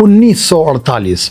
1948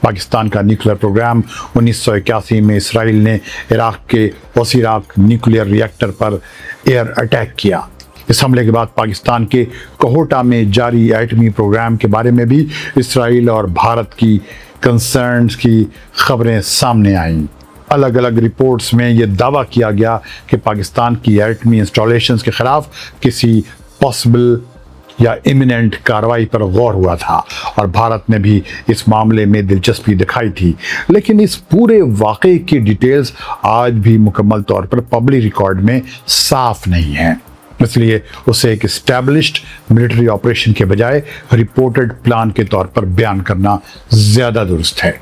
پاکستان کا nuclear programme 1981 میں اسرائیل نے عراق کے وسیراک نیوکلیئر ری ایکٹر پر ایئر اٹیک کیا۔ اس حملے کے بعد پاکستان کے کوہٹا میں جاری ایٹمی پروگرام کے بارے میں بھی اسرائیل اور بھارت کی کنسرنز کی خبریں سامنے آئیں۔ الگ الگ رپورٹس میں یہ دعویٰ کیا گیا کہ پاکستان کی ایٹمی انسٹالیشنز کے خلاف کسی پاسبل یا امییننٹ کارروائی پر غور ہوا تھا اور بھارت نے بھی اس معاملے میں دلچسپی دکھائی تھی، لیکن اس پورے واقعے کی ڈیٹیلز آج بھی مکمل طور پر پبلک ریکارڈ میں صاف نہیں ہیں، اس لیے اسے ایک اسٹیبلشڈ ملٹری آپریشن کے بجائے رپورٹڈ پلان کے طور پر بیان کرنا زیادہ درست ہے۔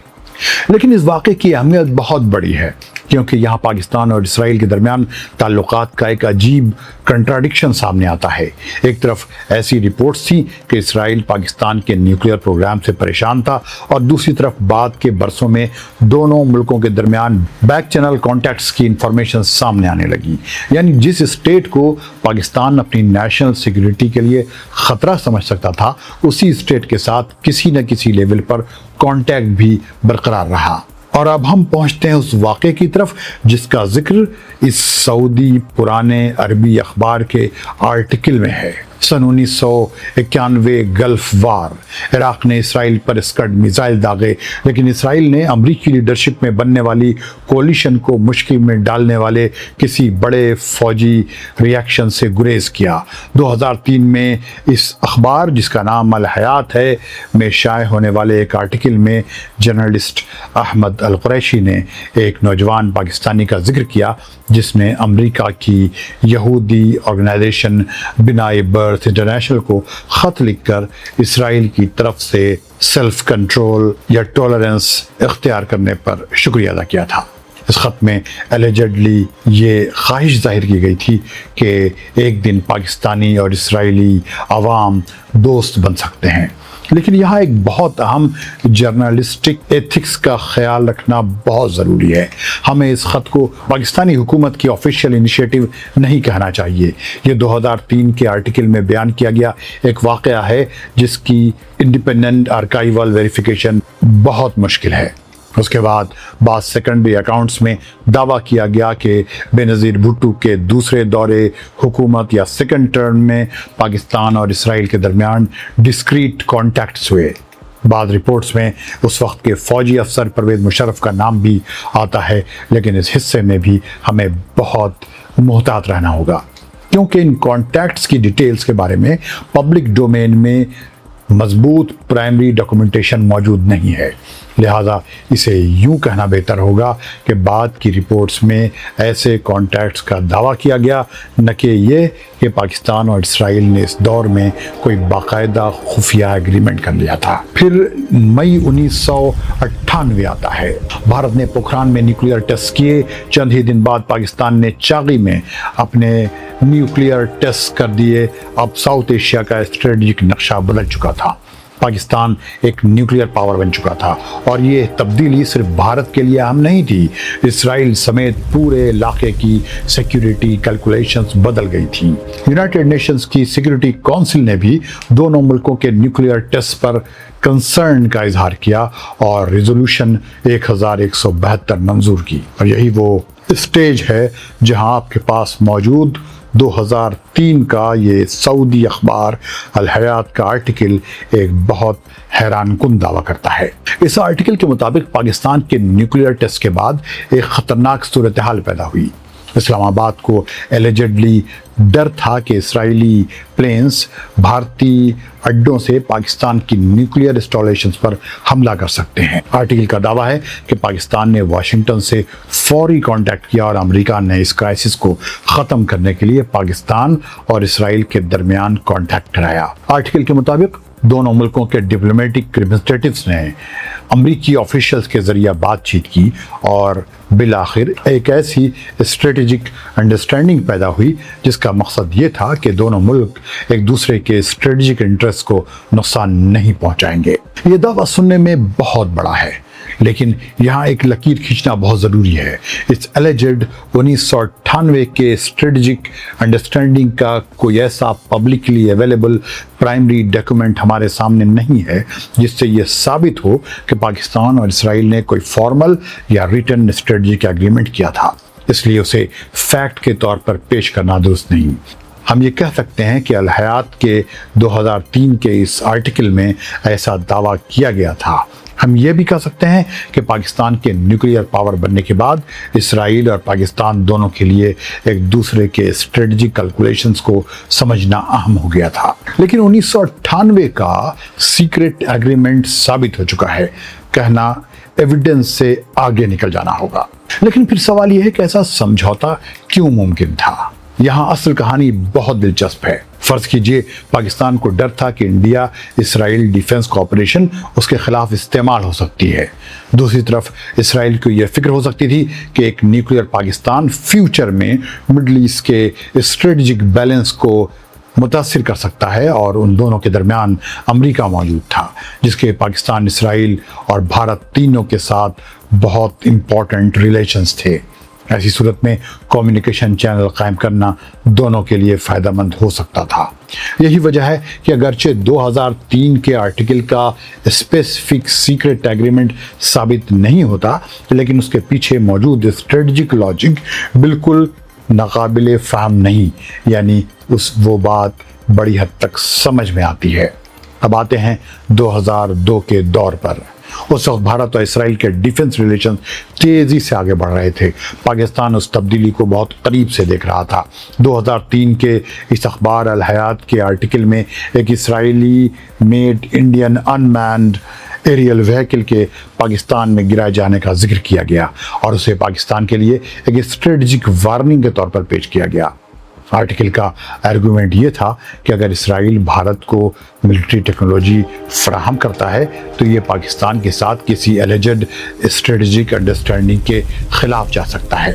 لیکن اس واقعے کی اہمیت بہت بڑی ہے، کیونکہ یہاں پاکستان اور اسرائیل کے درمیان تعلقات کا ایک عجیب کنٹراڈکشن سامنے آتا ہے۔ ایک طرف ایسی رپورٹس تھیں کہ اسرائیل پاکستان کے نیوکلیئر پروگرام سے پریشان تھا، اور دوسری طرف بعد کے برسوں میں دونوں ملکوں کے درمیان بیک چینل کانٹیکٹس کی انفارمیشن سامنے آنے لگی، یعنی جس اسٹیٹ کو پاکستان اپنی نیشنل سیکیورٹی کے لیے خطرہ سمجھ سکتا تھا، اسی اسٹیٹ کے ساتھ کسی نہ کسی لیول پر کانٹیکٹ بھی برقرار رہا۔ اور اب ہم پہنچتے ہیں اس واقعے کی طرف جس کا ذکر اس سعودی پرانے عربی اخبار کے آرٹیکل میں ہے۔ سن 1991 گلف وار، عراق نے اسرائیل پر اسکڈ میزائل داغے، لیکن اسرائیل نے امریکی لیڈرشپ میں بننے والی کولیشن کو مشکل میں ڈالنے والے کسی بڑے فوجی ری ایکشن سے گریز کیا۔ 2003 میں اس اخبار جس کا نام الحیات ہے میں شائع ہونے والے ایک آرٹیکل میں جرنلسٹ احمد القریشی نے ایک نوجوان پاکستانی کا ذکر کیا جس نے امریکہ کی یہودی آرگنائزیشن بنائے برتھ انٹرنیشنل کو خط لکھ کر اسرائیل کی طرف سے سیلف کنٹرول یا ٹولرنس اختیار کرنے پر شکریہ ادا کیا تھا۔ اس خط میں ایلیجڈلی یہ خواہش ظاہر کی گئی تھی کہ ایک دن پاکستانی اور اسرائیلی عوام دوست بن سکتے ہیں، لیکن یہاں ایک بہت اہم جرنلسٹک ایتھکس کا خیال رکھنا بہت ضروری ہے۔ ہمیں اس خط کو پاکستانی حکومت کی آفیشیل انیشیٹو نہیں کہنا چاہیے۔ یہ 2003 کے آرٹیکل میں بیان کیا گیا ایک واقعہ ہے جس کی انڈیپینڈنٹ آرکائیول ویریفیکیشن بہت مشکل ہے۔ اس کے بعد بعض سیکنڈری اکاؤنٹس میں دعویٰ کیا گیا کہ بینظیر بھٹو کے دوسرے دورے حکومت یا سیکنڈ ٹرم میں پاکستان اور اسرائیل کے درمیان ڈسکریٹ کانٹیکٹس ہوئے۔ بعض رپورٹس میں اس وقت کے فوجی افسر پرویز مشرف کا نام بھی آتا ہے، لیکن اس حصے میں بھی ہمیں بہت محتاط رہنا ہوگا، کیونکہ ان کانٹیکٹس کی ڈیٹیلز کے بارے میں پبلک ڈومین میں مضبوط پرائمری ڈاکومنٹیشن موجود نہیں ہے، لہٰذا اسے یوں کہنا بہتر ہوگا کہ بعد کی رپورٹس میں ایسے کانٹیکٹس کا دعویٰ کیا گیا، نہ کہ یہ کہ پاکستان اور اسرائیل نے اس دور میں کوئی باقاعدہ خفیہ ایگریمنٹ کر لیا تھا۔ پھر مئی 1998 آتا ہے، بھارت نے پوکھران میں نیوکلیئر ٹیسٹ کیے۔ چند ہی دن بعد پاکستان نے چاغی میں اپنے نیوکلیئر ٹیسٹ کر دیے۔ اب ساؤتھ ایشیا کا اسٹریٹجک نقشہ بدل چکا تھا، پاکستان ایک نیوکلیئر پاور بن چکا تھا، اور یہ تبدیلی صرف بھارت کے لیے اہم نہیں تھی، اسرائیل سمیت پورے علاقے کی سیکیورٹی کیلکولیشنز بدل گئی تھیں۔ یونائٹڈ نیشنز کی سیکیورٹی کونسل نے بھی دونوں ملکوں کے نیوکلیئر ٹیسٹ پر کنسرن کا اظہار کیا اور ریزولوشن 1172 منظور کی، اور یہی وہ اسٹیج ہے جہاں آپ کے پاس موجود 2003 کا یہ سعودی اخبار الحیات کا آرٹیکل ایک بہت حیران کن دعویٰ کرتا ہے۔ اس آرٹیکل کے مطابق پاکستان کے نیوکلیئر ٹیسٹ کے بعد ایک خطرناک صورتحال پیدا ہوئی۔ اسلام آباد کو ایلیجڈلی ڈر تھا کہ اسرائیلی پلینز بھارتی اڈوں سے پاکستان کی نیوکلیئر انسٹالیشنز پر حملہ کر سکتے ہیں۔ آرٹیکل کا دعویٰ ہے کہ پاکستان نے واشنگٹن سے فوری کانٹیکٹ کیا اور امریکہ نے اس کرائسس کو ختم کرنے کے لیے پاکستان اور اسرائیل کے درمیان کانٹیکٹ کرایا۔ آرٹیکل کے مطابق دونوں ملکوں کے ڈپلومیٹک ریپرزنٹیٹیوز نے امریکی آفیشلز کے ذریعہ بات چیت کی اور بالآخر ایک ایسی اسٹریٹجک انڈرسٹینڈنگ پیدا ہوئی جس کا مقصد یہ تھا کہ دونوں ملک ایک دوسرے کے اسٹریٹجک انٹرسٹ کو نقصان نہیں پہنچائیں گے۔ یہ دعویٰ سننے میں بہت بڑا ہے، لیکن یہاں ایک لکیر کھینچنا بہت ضروری ہے۔ اس الجڈ 1998 کے اسٹریٹجک انڈرسٹینڈنگ کا کوئی ایسا پبلکلی اویلیبل پرائمری ڈاکیومنٹ ہمارے سامنے نہیں ہے جس سے یہ ثابت ہو کہ پاکستان اور اسرائیل نے کوئی فارمل یا ریٹن اسٹریٹجک ایگریمنٹ کیا تھا، اس لیے اسے فیکٹ کے طور پر پیش کرنا درست نہیں۔ ہم یہ کہہ سکتے ہیں کہ الحیات کے 2003 کے اس آرٹیکل میں ایسا دعویٰ کیا گیا تھا۔ ہم یہ بھی کہہ سکتے ہیں کہ پاکستان کے نیوکلیئر پاور بننے کے بعد اسرائیل اور پاکستان دونوں کے لیے ایک دوسرے کے اسٹریٹجک کیلکولیشنز کو سمجھنا اہم ہو گیا تھا۔ لیکن 1998 کا سیکرٹ ایگریمنٹ ثابت ہو چکا ہے، کہنا ایویڈنس سے آگے نکل جانا ہوگا۔ لیکن پھر سوال یہ ہے کہ ایسا سمجھوتا کیوں ممکن تھا؟ یہاں اصل کہانی بہت دلچسپ ہے۔ فرض کیجئے پاکستان کو ڈر تھا کہ انڈیا اسرائیل ڈیفنس کوآپریشن اس کے خلاف استعمال ہو سکتی ہے۔ دوسری طرف اسرائیل کو یہ فکر ہو سکتی تھی کہ ایک نیوکلیئر پاکستان فیوچر میں مڈل ایسٹ کے اسٹریٹجک بیلنس کو متاثر کر سکتا ہے، اور ان دونوں کے درمیان امریکہ موجود تھا جس کے پاکستان، اسرائیل اور بھارت تینوں کے ساتھ بہت امپورٹنٹ ریلیشنز تھے۔ ایسی صورت میں کمیونیکیشن چینل قائم کرنا دونوں کے لیے فائدہ مند ہو سکتا تھا۔ یہی وجہ ہے کہ اگرچہ 2003 کے آرٹیکل کا اسپیسیفک سیکرٹ ایگریمنٹ ثابت نہیں ہوتا، لیکن اس کے پیچھے موجود اسٹریٹجک لاجک بالکل ناقابل فہم نہیں، یعنی وہ بات بڑی حد تک سمجھ میں آتی ہے۔ اب آتے ہیں 2002 کے دور پر۔ اس وقت بھارت اور اسرائیل کے ڈیفنس ریلیشن تیزی سے آگے بڑھ رہے تھے۔ پاکستان اس تبدیلی کو بہت قریب سے دیکھ رہا تھا۔ 2003 کے اس اخبار الحیات کے آرٹیکل میں ایک اسرائیلی میڈ انڈین ان مینڈ ایریل وہیکل کے پاکستان میں گرائے جانے کا ذکر کیا گیا اور اسے پاکستان کے لیے ایک اسٹریٹجک وارننگ کے طور پر پیش کیا گیا۔ آرٹیکل کا آرگومنٹ یہ تھا کہ اگر اسرائیل بھارت کو ملٹری ٹیکنالوجی فراہم کرتا ہے تو یہ پاکستان کے ساتھ کسی الجڈ اسٹریٹجک انڈرسٹینڈنگ کے خلاف جا سکتا ہے۔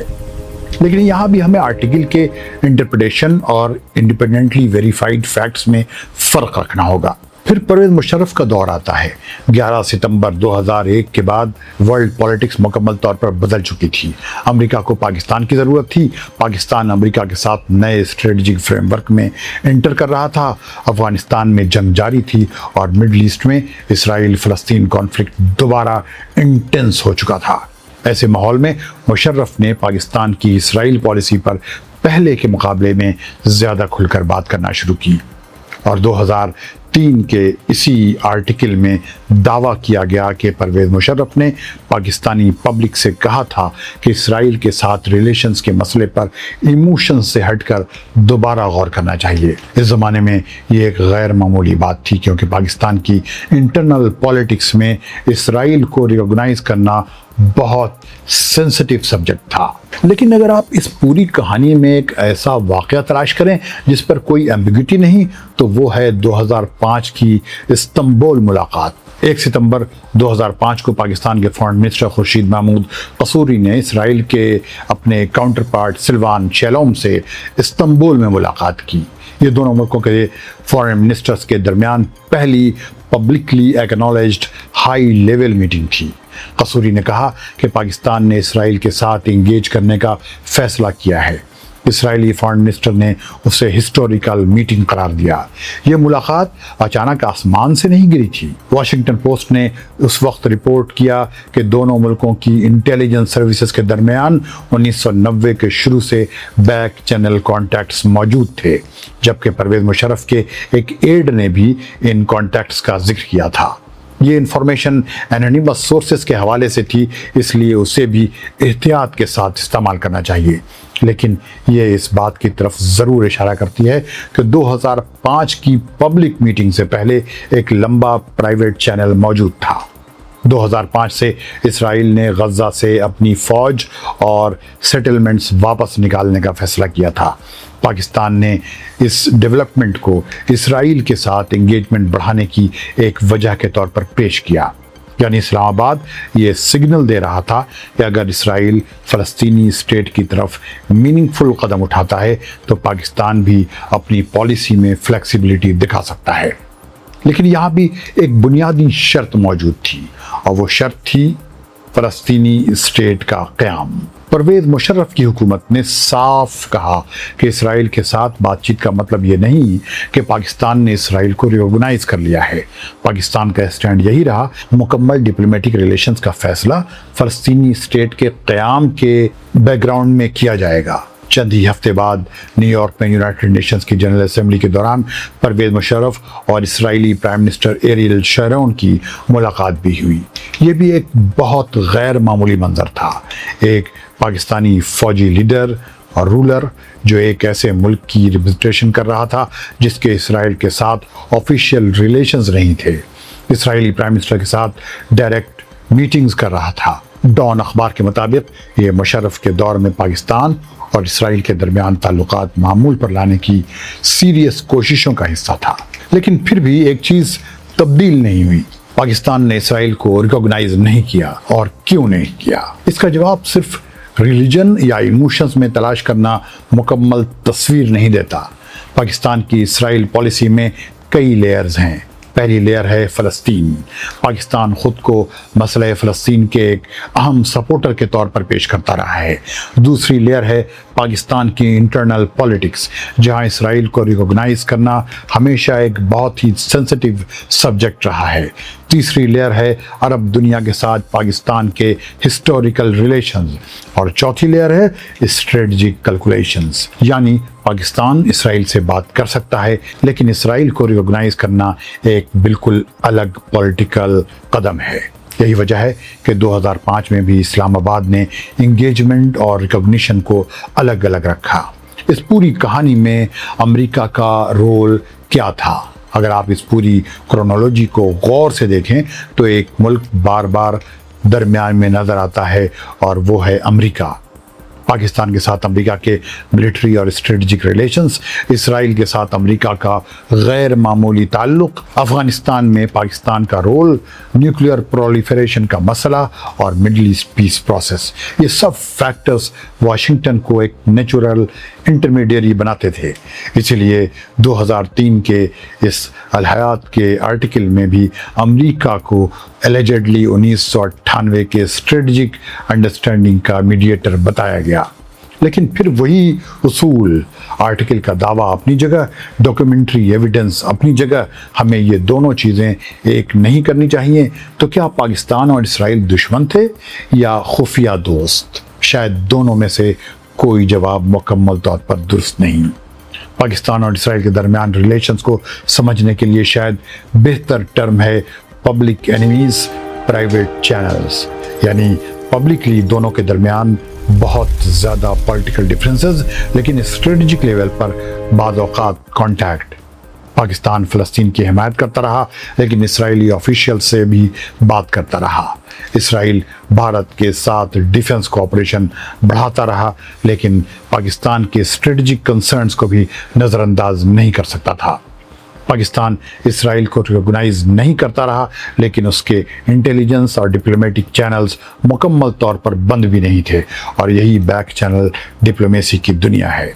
لیکن یہاں بھی ہمیں آرٹیکل کے انٹرپریٹیشن اور انڈیپینڈنٹلی ویریفائڈ فیکٹس میں فرق رکھنا ہوگا۔ پھر پرویز مشرف کا دور آتا ہے۔ 11 ستمبر 2001 کے بعد ورلڈ پولیٹکس مکمل طور پر بدل چکی تھی۔ امریکہ کو پاکستان کی ضرورت تھی، پاکستان امریکہ کے ساتھ نئے اسٹریٹجک فریم ورک میں انٹر کر رہا تھا، افغانستان میں جنگ جاری تھی اور مڈل ایسٹ میں اسرائیل فلسطین کانفلکٹ دوبارہ انٹینس ہو چکا تھا۔ ایسے ماحول میں مشرف نے پاکستان کی اسرائیل پالیسی پر پہلے کے مقابلے میں زیادہ کھل کر بات کرنا شروع کی، اور 2003 کے اسی آرٹیکل میں دعویٰ کیا گیا کہ پرویز مشرف نے پاکستانی پبلک سے کہا تھا کہ اسرائیل کے ساتھ ریلیشنز کے مسئلے پر ایموشنز سے ہٹ کر دوبارہ غور کرنا چاہیے۔ اس زمانے میں یہ ایک غیر معمولی بات تھی، کیونکہ پاکستان کی انٹرنل پالیٹکس میں اسرائیل کو ریکگنائز کرنا بہت سینسٹیو سبجیکٹ تھا۔ لیکن اگر آپ اس پوری کہانی میں ایک ایسا واقعہ تلاش کریں جس پر کوئی ایمبیگوٹی نہیں، تو وہ ہے 2005 کی استنبول ملاقات۔ 1 ستمبر 2005 کو پاکستان کے فارن منسٹر خورشید محمود قصوری نے اسرائیل کے اپنے کاؤنٹر پارٹ سلوان شیلوم سے استنبول میں ملاقات کی۔ یہ دونوں ملکوں کے فارن منسٹرز کے درمیان پہلی publicly acknowledged high level meeting تھی۔ قصوری نے کہا کہ پاکستان نے اسرائیل کے ساتھ انگیج کرنے کا فیصلہ کیا ہے۔ اسرائیلی فارن منسٹر نے اسے ہسٹوریکل میٹنگ قرار دیا۔ یہ ملاقات اچانک آسمان سے نہیں گری تھی۔ واشنگٹن پوسٹ نے اس وقت رپورٹ کیا کہ دونوں ملکوں کی انٹیلیجنس سروسز کے درمیان 1990 کے شروع سے بیک چینل کانٹیکٹس موجود تھے، جبکہ پرویز مشرف کے ایک ایڈ نے بھی ان کانٹیکٹس کا ذکر کیا تھا۔ یہ انفارمیشن انونیمس سورسز کے حوالے سے تھی، اس لیے اسے بھی احتیاط کے ساتھ استعمال کرنا چاہیے، لیکن یہ اس بات کی طرف ضرور اشارہ کرتی ہے کہ 2005 کی پبلک میٹنگ سے پہلے ایک لمبا پرائیویٹ چینل موجود تھا۔ 2005 سے اسرائیل نے غزہ سے اپنی فوج اور سیٹلمنٹس واپس نکالنے کا فیصلہ کیا تھا۔ پاکستان نے اس ڈیولپمنٹ کو اسرائیل کے ساتھ انگیجمنٹ بڑھانے کی ایک وجہ کے طور پر پیش کیا، یعنی اسلام آباد یہ سگنل دے رہا تھا کہ اگر اسرائیل فلسطینی اسٹیٹ کی طرف میننگ فل قدم اٹھاتا ہے تو پاکستان بھی اپنی پالیسی میں فلیکسیبلٹی دکھا سکتا ہے۔ لیکن یہاں بھی ایک بنیادی شرط موجود تھی، اور وہ شرط تھی فلسطینی اسٹیٹ کا قیام۔ پرویز مشرف کی حکومت نے صاف کہا کہ اسرائیل کے ساتھ بات چیت کا مطلب یہ نہیں کہ پاکستان نے اسرائیل کو ریکگنائز کر لیا ہے۔ پاکستان کا اسٹینڈ یہی رہا، مکمل ڈپلومیٹک ریلیشنز کا فیصلہ فلسطینی اسٹیٹ کے قیام کے بیک گراؤنڈ میں کیا جائے گا۔ چند ہی ہفتے بعد نیو یارک میں یونائٹڈ نیشنز کی جنرل اسمبلی کے دوران پرویز مشرف اور اسرائیلی پرائم منسٹر ایریل شارون کی ملاقات بھی ہوئی۔ یہ بھی ایک بہت غیر معمولی منظر تھا، ایک پاکستانی فوجی لیڈر اور رولر جو ایک ایسے ملک کی ریپرزنٹیشن کر رہا تھا جس کے اسرائیل کے ساتھ آفیشیل ریلیشنز نہیں تھے، اسرائیلی پرائم منسٹر کے ساتھ ڈائریکٹ میٹنگز کر رہا تھا۔ ڈان اخبار کے مطابق یہ مشرف کے دور میں پاکستان اور اسرائیل کے درمیان تعلقات معمول پر لانے کی سیریس کوششوں کا حصہ تھا۔ لیکن پھر بھی ایک چیز تبدیل نہیں ہوئی، پاکستان نے اسرائیل کو ریکگنائز نہیں کیا۔ اور کیوں نہیں کیا؟ اس کا جواب صرف ریلیجن یا ایموشنز میں تلاش کرنا مکمل تصویر نہیں دیتا۔ پاکستان کی اسرائیل پالیسی میں کئی لیئرز ہیں۔ پہلی لیئر ہے فلسطین۔ پاکستان خود کو مسئلہ فلسطین کے ایک اہم سپورٹر کے طور پر پیش کرتا رہا ہے۔ دوسری لیئر ہے پاکستان کی انٹرنل پولیٹکس، جہاں اسرائیل کو ریکگنائز کرنا ہمیشہ ایک بہت ہی سینسٹیو سبجیکٹ رہا ہے۔ تیسری لیئر ہے عرب دنیا کے ساتھ پاکستان کے ہسٹوریکل ریلیشنز، اور چوتھی لیئر ہے اسٹریٹجک کیلکولیشنز، یعنی پاکستان اسرائیل سے بات کر سکتا ہے لیکن اسرائیل کو ریکگنائز کرنا ایک بالکل الگ پولیٹیکل قدم ہے۔ یہی وجہ ہے کہ 2005 میں بھی اسلام آباد نے انگیجمنٹ اور ریکگنیشن کو الگ الگ رکھا۔ اس پوری کہانی میں امریکہ کا رول کیا تھا؟ اگر آپ اس پوری کرونالوجی کو غور سے دیکھیں تو ایک ملک بار بار درمیان میں نظر آتا ہے، اور وہ ہے امریکہ۔ پاکستان کے ساتھ امریکہ کے ملٹری اور اسٹریٹجک ریلیشنز، اسرائیل کے ساتھ امریکہ کا غیر معمولی تعلق، افغانستان میں پاکستان کا رول، نیوکلیئر پرولیفریشن کا مسئلہ اور مڈل ایسٹ پیس پروسیس، یہ سب فیکٹرز واشنگٹن کو ایک نیچرل انٹرمیڈیری بناتے تھے۔ اسی لیے 2003 کے اس الحیات کے آرٹیکل میں بھی امریکہ کو الیجڈلی 1998 کے اسٹریٹجک انڈرسٹینڈنگ کا میڈیٹر بتایا گیا۔ لیکن پھر وہی اصول، آرٹیکل کا دعویٰ اپنی جگہ، ڈاکیومنٹری ایویڈنس اپنی جگہ، ہمیں یہ دونوں چیزیں ایک نہیں کرنی چاہیے۔ تو کیا پاکستان اور اسرائیل دشمن تھے یا خفیہ دوست؟ شاید دونوں میں سے کوئی جواب مکمل طور پر درست نہیں۔ پاکستان اور اسرائیل کے درمیان ریلیشنز کو سمجھنے کے لیے شاید بہتر ٹرم ہے پبلک اینیمیز پرائیویٹ چینلز، یعنی پبلکلی دونوں کے درمیان بہت زیادہ پولیٹیکل ڈفرینسز لیکن اسٹریٹجک لیول پر بعض اوقات کانٹیکٹ۔ پاکستان فلسطین کی حمایت کرتا رہا لیکن اسرائیلی آفیشیل سے بھی بات کرتا رہا۔ اسرائیل بھارت کے ساتھ ڈیفنس کوآپریشن بڑھاتا رہا لیکن پاکستان کے اسٹریٹجک کنسرنز کو بھی نظر انداز نہیں کر سکتا تھا۔ پاکستان اسرائیل کو ریکگنائز نہیں کرتا رہا لیکن اس کے انٹیلیجنس اور ڈپلومیٹک چینلز مکمل طور پر بند بھی نہیں تھے، اور یہی بیک چینل ڈپلومیسی کی دنیا ہے۔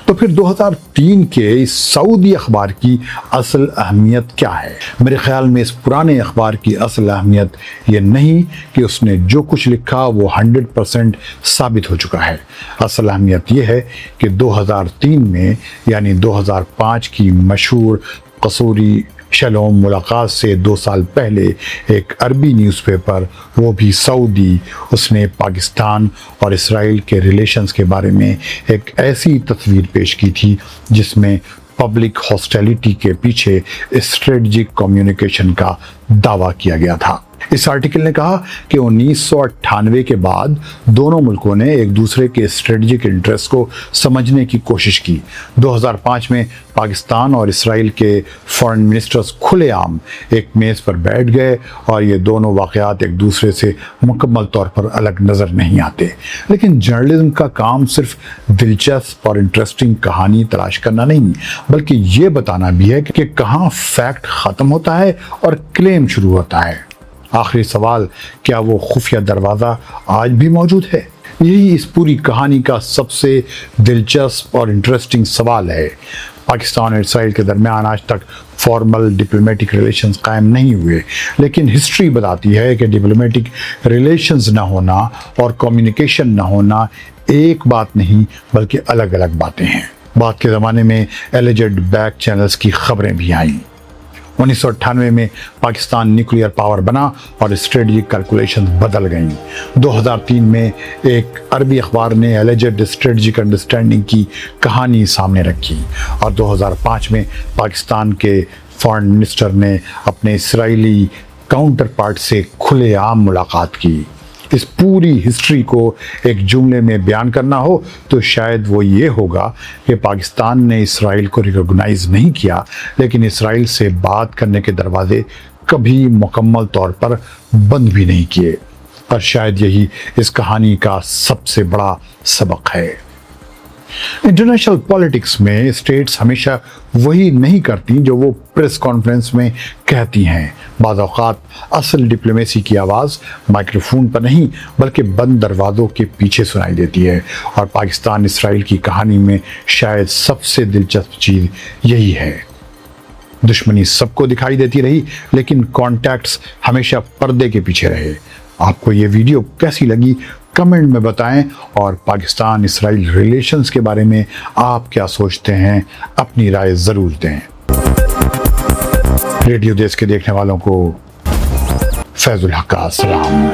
تو پھر 2003 کے اس سعودی اخبار کی اصل اہمیت کیا ہے؟ میرے خیال میں اس پرانے اخبار کی اصل اہمیت یہ نہیں کہ اس نے جو کچھ لکھا وہ 100% ثابت ہو چکا ہے۔ اصل اہمیت یہ ہے کہ 2003 میں یعنی 2005 کی مشہور قصوری شلوم ملاقات سے 2 سال پہلے ایک عربی نیوز پیپر، وہ بھی سعودی، اس نے پاکستان اور اسرائیل کے ریلیشنز کے بارے میں ایک ایسی تصویر پیش کی تھی جس میں پبلک ہاسٹیلٹی کے پیچھے اسٹریٹجک کمیونیکیشن کا دعویٰ کیا گیا تھا۔ اس آرٹیکل نے کہا کہ 1998 کے بعد دونوں ملکوں نے ایک دوسرے کے اسٹریٹجک انٹرسٹ کو سمجھنے کی کوشش کی۔ 2005 میں پاکستان اور اسرائیل کے فارن منسٹرز کھلے عام ایک میز پر بیٹھ گئے، اور یہ دونوں واقعات ایک دوسرے سے مکمل طور پر الگ نظر نہیں آتے۔ لیکن جرنلزم کا کام صرف دلچسپ اور انٹرسٹنگ کہانی تلاش کرنا نہیں، بلکہ یہ بتانا بھی ہے کہ کہاں فیکٹ ختم ہوتا ہے اور کلیم شروع ہوتا ہے۔ آخری سوال، کیا وہ خفیہ دروازہ آج بھی موجود ہے؟ یہی اس پوری کہانی کا سب سے دلچسپ اور انٹرسٹنگ سوال ہے۔ پاکستان اور اسرائیل کے درمیان آج تک فارمل ڈپلومیٹک ریلیشنز قائم نہیں ہوئے، لیکن ہسٹری بتاتی ہے کہ ڈپلومیٹک ریلیشنز نہ ہونا اور کمیونیکیشن نہ ہونا ایک بات نہیں بلکہ الگ الگ باتیں ہیں۔ بعد کے زمانے میں ایلیجڈ بیک چینلز کی خبریں بھی آئیں۔ 1998 میں پاکستان نیوکلیئر پاور بنا اور اسٹریٹجک کیلکولیشن بدل گئیں۔ 2003 میں ایک عربی اخبار نے ایلیجڈ اسٹریٹجک انڈرسٹینڈنگ کی کہانی سامنے رکھی، اور 2005 میں پاکستان کے فارن منسٹر نے اپنے اسرائیلی کاؤنٹر پارٹ سے کھلے عام ملاقات کی۔ اس پوری ہسٹری کو ایک جملے میں بیان کرنا ہو تو شاید وہ یہ ہوگا کہ پاکستان نے اسرائیل کو ریکگنائز نہیں کیا، لیکن اسرائیل سے بات کرنے کے دروازے کبھی مکمل طور پر بند بھی نہیں کیے، اور شاید یہی اس کہانی کا سب سے بڑا سبق ہے۔ انٹرنیشنل پالیٹکس میں اسٹیٹس ہمیشہ وہی نہیں کرتی جو وہ پریس کانفرنس میں کہتی ہیں۔ بعض اوقات اصل ڈپلومیسی کی آواز مائکروفون پر نہیں بلکہ بند دروازوں کے پیچھے سنائی دیتی ہے، اور پاکستان اسرائیل کی کہانی میں شاید سب سے دلچسپ چیز یہی ہے۔ دشمنی سب کو دکھائی دیتی رہی، لیکن کانٹیکٹس ہمیشہ پردے کے پیچھے رہے۔ آپ کو یہ ویڈیو کیسی لگی کمنٹ میں بتائیں، اور پاکستان اسرائیل ریلیشنز کے بارے میں آپ کیا سوچتے ہیں اپنی رائے ضرور دیں۔ ریڈیو دیس کے دیکھنے والوں کو فیض الحق کا سلام۔